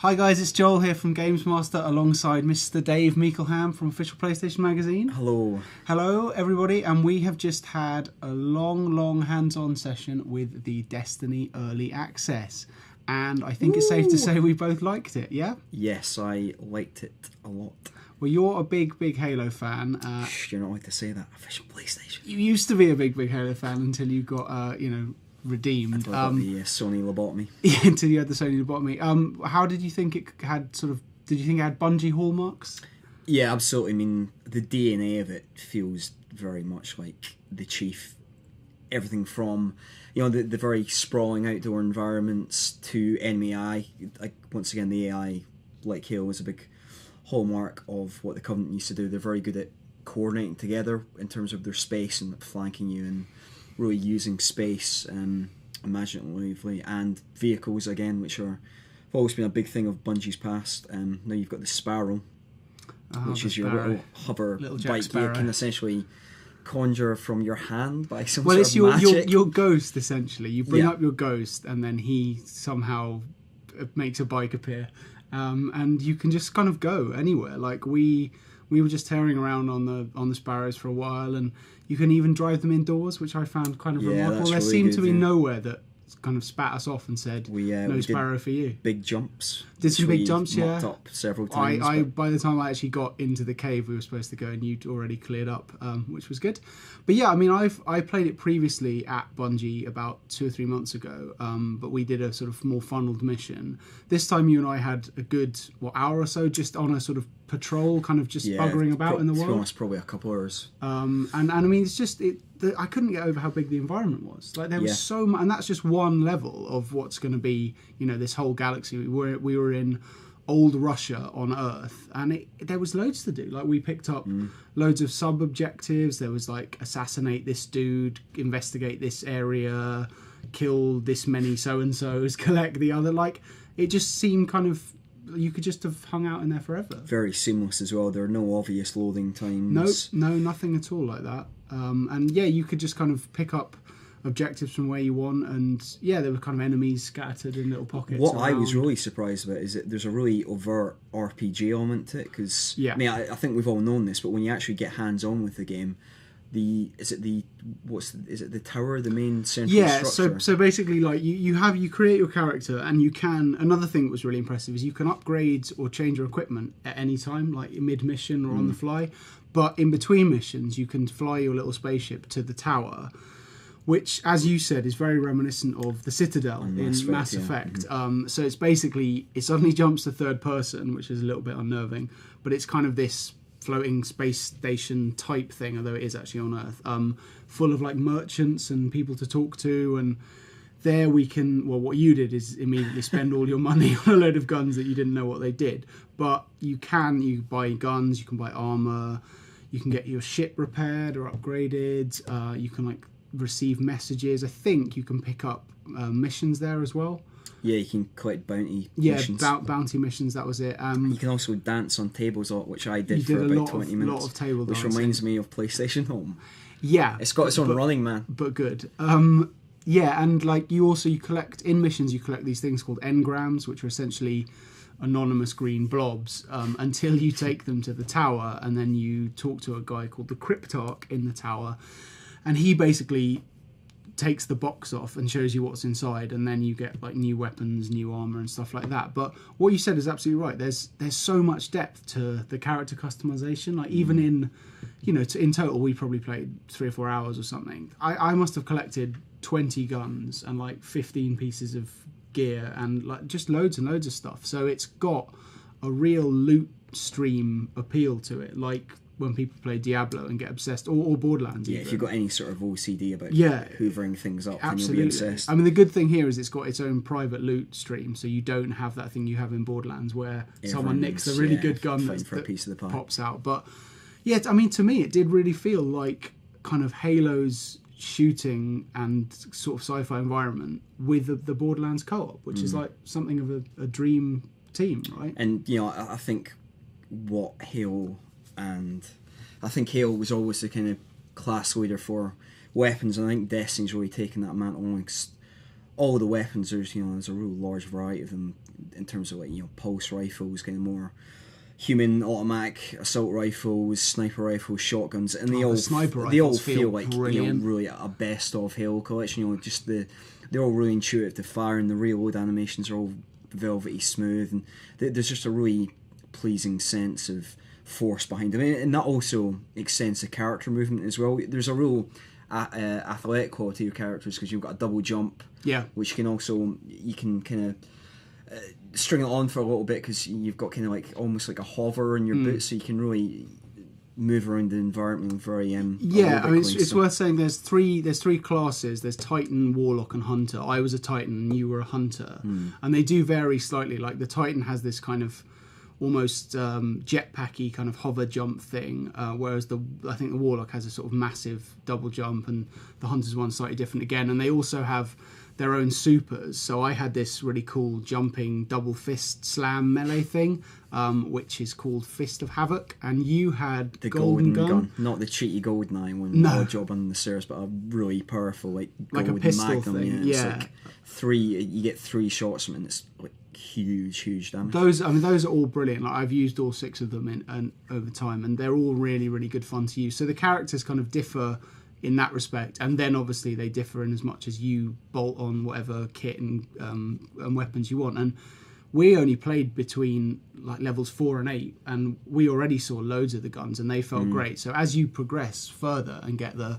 Hi guys, it's Joel here from Games Master alongside Mr. Dave Meekleham from Official PlayStation Magazine. Hello. Hello everybody, and we have just had a long hands-on session with the Destiny Early Access. And I think it's safe to say we both liked it, yeah? Yes, I liked it a lot. Well, you're a big Halo fan. You're not allowed to say that. Official PlayStation. You used to be a big Halo fan until you got, redeemed. Until I got the Sony lobotomy. Yeah, until you had the Sony lobotomy. How did you think it had did you think it had Bungie hallmarks? Yeah, absolutely. I mean, the DNA of it feels very much like the Chief. Everything from, the very sprawling outdoor environments to enemy AI. Like, once again, the AI, like Halo, was a big hallmark of what the Covenant used to do. They're very good at coordinating together in terms of their space and flanking you and really using space imaginatively, and vehicles again, which have always been a big thing of Bungie's past. Now you've got the Sparrow, which is your little hover bike you can essentially conjure from your hand by some sort of magic. Well, it's your ghost essentially. You bring up your ghost, and then he somehow makes a bike appear, and you can just kind of go anywhere. Like we were just tearing around on the Sparrows for a while, and you can even drive them indoors, which I found kind of remarkable. There seemed to be nowhere that kind of spat us off and said, no Sparrow for you. Big jumps. Did some big jumps, yeah. Up several times. By the time I actually got into the cave we were supposed to go, and you'd already cleared up, which was good. But yeah, I mean, I played it previously at Bungie about 2 or 3 months ago, but we did a sort of more funneled mission. This time you and I had a good hour or so just on a sort of patrol, kind of just buggering about in the world. To be honest, probably a couple hours. And I mean, it's just I couldn't get over how big the environment was. Like there was so much, and that's just one level of what's going to be, this whole galaxy. We were in old Russia on Earth, and there was loads to do. Like we picked up loads of sub objectives. There was like assassinate this dude, investigate this area, kill this many so and so's, collect the other. Like it just seemed kind of. You could just have hung out in there forever. Very seamless as well. There are no obvious loading times. No, nothing at all like that. And you could just kind of pick up objectives from where you want, and there were kind of enemies scattered in little pockets. What I was really surprised about is that there's a really overt RPG element to it, because I mean, I think we've all known this, but when you actually get hands-on with the game, is it the tower, the main central structure? so basically, like you create your character, and you can. Another thing that was really impressive is you can upgrade or change your equipment at any time, like mid mission or on the fly. But in between missions, you can fly your little spaceship to the tower, which, as you said, is very reminiscent of the Citadel in Mass Effect. So it's basically, it suddenly jumps to third person, which is a little bit unnerving, but it's kind of this floating space station type thing, although it is actually on Earth, full of like merchants and people to talk to. And there we can, what you did is immediately spend all your money on a load of guns that you didn't know what they did. But you buy guns, you can buy armor, you can get your ship repaired or upgraded, you can like receive messages. I think you can pick up missions there as well. Yeah, you can collect bounty missions. Bounty missions, that was it. You can also dance on tables, which I did for about 20 minutes. Lot of table dancing. Which reminds me of PlayStation Home. Yeah. It's got its own running man. But good. And like you collect, in missions, you collect these things called engrams, which are essentially anonymous green blobs, until you take them to the tower, and then you talk to a guy called the Cryptarch in the tower, and he basically takes the box off and shows you what's inside, and then you get like new weapons, new armor and stuff like that. But what you said is absolutely right. There's so much depth to the character customization. Like even in in total we probably played 3 or 4 hours or something. I must have collected 20 guns and like 15 pieces of gear and like just loads and loads of stuff. So it's got a real loot stream appeal to it, like when people play Diablo and get obsessed, or Borderlands. Yeah, even. If you've got any sort of OCD about hoovering things up, absolutely, then you'll be obsessed. I mean, the good thing here is it's got its own private loot stream, so you don't have that thing you have in Borderlands where someone nicks a really good gun that for a piece of the pie. Pops out. But yeah, I mean, to me, it did really feel like kind of Halo's shooting and sort of sci-fi environment with the Borderlands co-op, which is like something of a dream team, right? And I think what Halo was always the kind of class leader for weapons, and I think Destiny's really taken that mantle. All the weapons, there's a real large variety of them. in terms of pulse rifles, kind of more human automatic assault rifles, sniper rifles, shotguns, and they all feel like really a best of Halo collection. Just they're all really intuitive to fire, and the reload animations are all velvety smooth, and there's just a really pleasing sense of force behind them, and that also extends to character movement as well. There's a real athletic quality to your characters because you've got a double jump, which can also you can kind of string it on for a little bit because you've got kind of like almost like a hover in your boots, so you can really move around the environment very it's worth saying there's three classes. There's Titan, Warlock, and Hunter. I was a Titan and you were a Hunter, and they do vary slightly. Like the Titan has this kind of almost jetpacky kind of hover jump thing, whereas I think the Warlock has a sort of massive double jump, and the Hunter's one slightly different again. And they also have their own supers. So I had this really cool jumping double fist slam melee thing, which is called Fist of Havoc, and you had the golden gun. Not the cheaty GoldenEye one. No job on the stairs, but a really powerful like a pistol magnum thing. It's like you get 3 shots from it, and it's like huge damage. Those are all brilliant. Like I've used all 6 of them over time, and they're all really good fun to use. So the characters kind of differ in that respect, and then obviously they differ in as much as you bolt on whatever kit and weapons you want. And we only played between like levels 4 and 8, and we already saw loads of the guns, and they felt great. So as you progress further and get the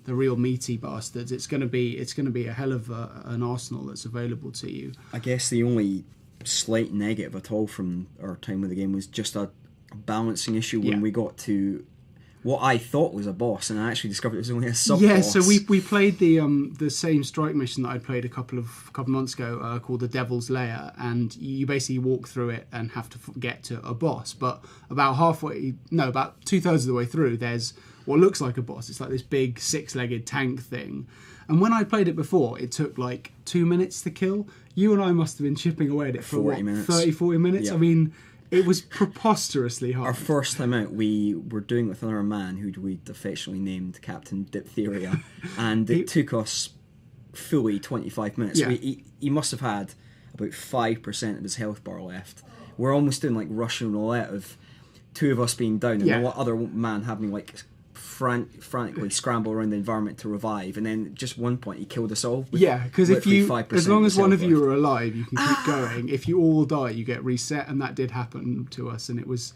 real meaty bastards, it's going to be a hell of an arsenal that's available to you. I guess the only slight negative at all from our time with the game was just a balancing issue when we got to what I thought was a boss, and I actually discovered it was only a sub-boss. Yeah, so we played the same strike mission that I'd played a couple of months ago, called the Devil's Lair, and you basically walk through it and have to get to a boss. But about 2/3 of the way through, there's what looks like a boss. It's like this big 6-legged tank thing. And when I played it before, it took like 2 minutes to kill. You and I must have been chipping away at it for 40 minutes. Yep. I mean, it was preposterously hard. Our first time out, we were doing it with another man who we'd affectionately named Captain Diphtheria, and it took us fully 25 minutes. Yeah. He must have had about 5% of his health bar left. We're almost doing like Russian roulette of 2 of us being down and the other man having like frantically scramble around the environment to revive, and then just one point he killed us all. Because as long as one of you are alive, you can keep going. If you all die, you get reset, and that did happen to us, and it was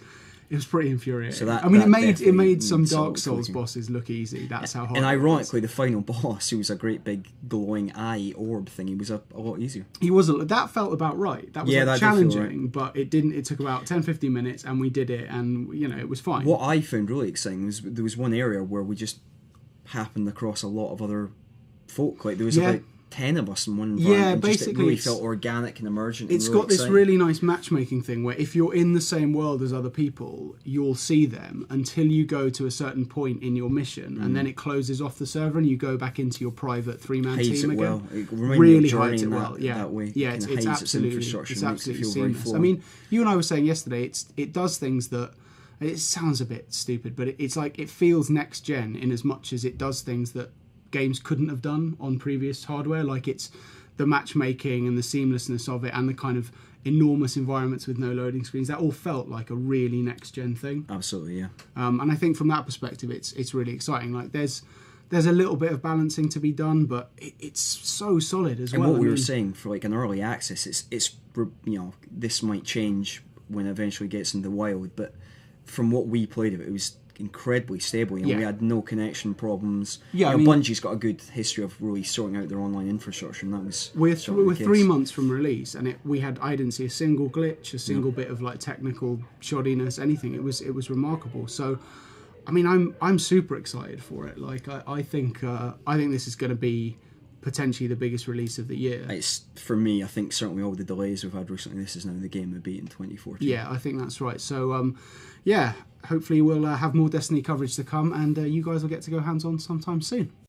pretty infuriating. So it made some Dark Souls bosses look easy. That's how hard. And ironically, the final boss, who was a great big glowing eye orb thing, he was a lot easier. That felt about right. That was challenging, right. But it didn't. It took about 10-15 minutes, and we did it, and it was fine. What I found really exciting was there was one area where we just happened across a lot of other folk. Like there was about 10 of us in one environment. It really felt organic and emergent. It's got this really nice matchmaking thing where if you're in the same world as other people, you'll see them until you go to a certain point in your mission, and then it closes off the server and you go back into your private 3-man team again. Well. It really hides it well. That way. Yeah, it's absolutely seamless. I mean, you and I were saying yesterday, it does things that. It sounds a bit stupid, but it's like it feels next gen in as much as it does things that games couldn't have done on previous hardware. Like it's the matchmaking and the seamlessness of it, and the kind of enormous environments with no loading screens. That all felt like a really next gen thing. Absolutely, yeah. And I think from that perspective, it's really exciting. Like there's a little bit of balancing to be done, but it's so solid as well. And what we were saying for like an early access, it's this might change when it eventually gets into the wild, but from what we played of it, it was incredibly stable. We had no connection problems. Bungie's got a good history of really sorting out their online infrastructure, and that was we're 3 months from release, and I didn't see a single glitch, a single bit of like technical shoddiness, anything. It was remarkable. So, I mean, I'm super excited for it. Like I think this is going to be potentially the biggest release of the year. It's for me. I think certainly all the delays we've had recently, this is now the game of beat in 2014. Yeah, I think that's right. So, hopefully we'll have more Destiny coverage to come, and you guys will get to go hands-on sometime soon.